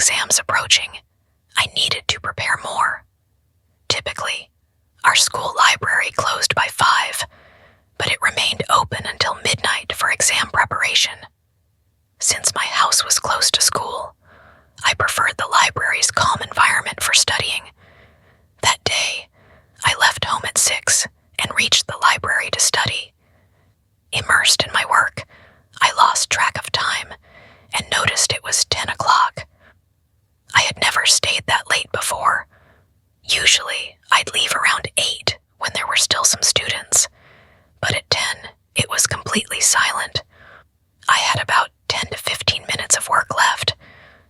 exams approaching, I needed to prepare more. Typically, our school library closed by 5, but it remained open until midnight for exam preparation. Since my house was close to school, I preferred the library's calm environment for studying. That day, I left home at 6 and reached the library to study. Immersed in my work, I lost track of time and noticed it was 10 o'clock. I had never stayed that late before. Usually, I'd leave around 8 when there were still some students, but at 10, it was completely silent. I had about 10 to 15 minutes of work left,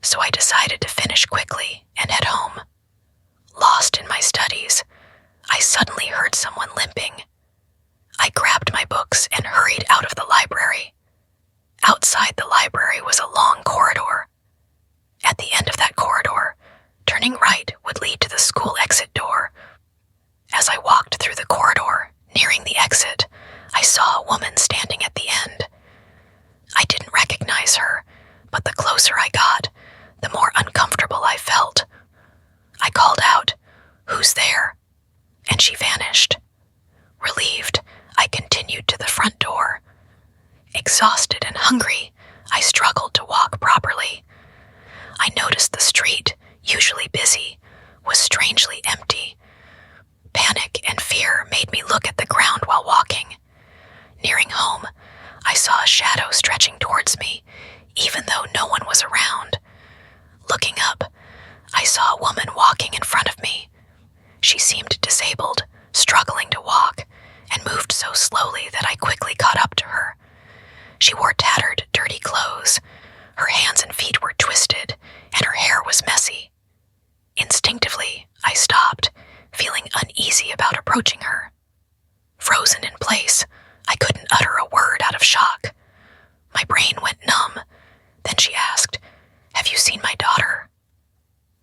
so I decided to finish quickly and head home. Lost in my studies, I suddenly heard someone limping. I grabbed my books and hurried out of the library. Outside the library was a long corridor. At the end of that corridor, turning right would lead to the school exit door. As I walked through the corridor, nearing the exit, I saw a woman standing at the end. I didn't recognize her, but the closer I got, the more uncomfortable I felt. I called out, "Who's there?" and she vanished. Relieved, I continued to the front door. Exhausted and hungry, I struggled to walk properly. I noticed the street, usually busy, was strangely empty. Panic and fear made me look at the ground while walking. Nearing home, I saw a shadow stretching towards me, even though no one was around. Looking up, I saw a woman walking in front of me. She seemed disabled, struggling to walk, and moved so slowly that I quickly caught up to her. She wore tattered, dirty clothes. Her hands and feet were twisted, and her hair was messy. Instinctively, I stopped, feeling uneasy about approaching her. Frozen in place, I couldn't utter a word out of shock. My brain went numb. Then she asked, "Have you seen my daughter?"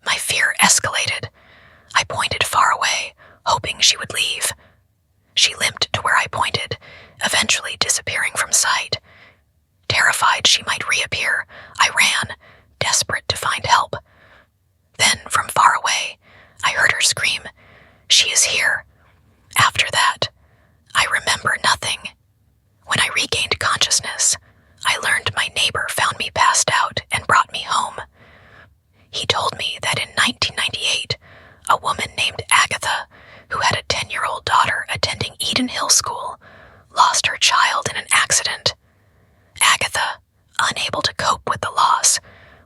My fear escalated. I pointed far away, hoping she would leave. She limped to where I pointed, eventually disappearing from sight. Terrified she might reappear, I ran, desperate to find help. Then, from far away, I heard her scream, "She is here." After that, I remember nothing. When I regained consciousness, I learned my neighbor found me passed out and brought me home. He told me that in 1998, a woman named Agatha, who had a 10-year-old daughter attending Eden Hill School, lost her child in an accident. Agatha, unable to cope with the loss,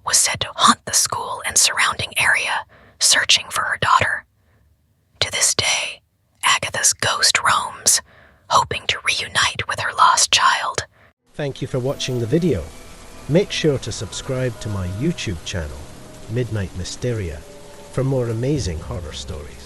was said to haunt the school and surrounding area, searching for her daughter. To this day, Agatha's ghost roams, hoping to reunite with her lost child. Thank you for watching the video. Make sure to subscribe to my YouTube channel, Midnight Mysteria, for more amazing horror stories.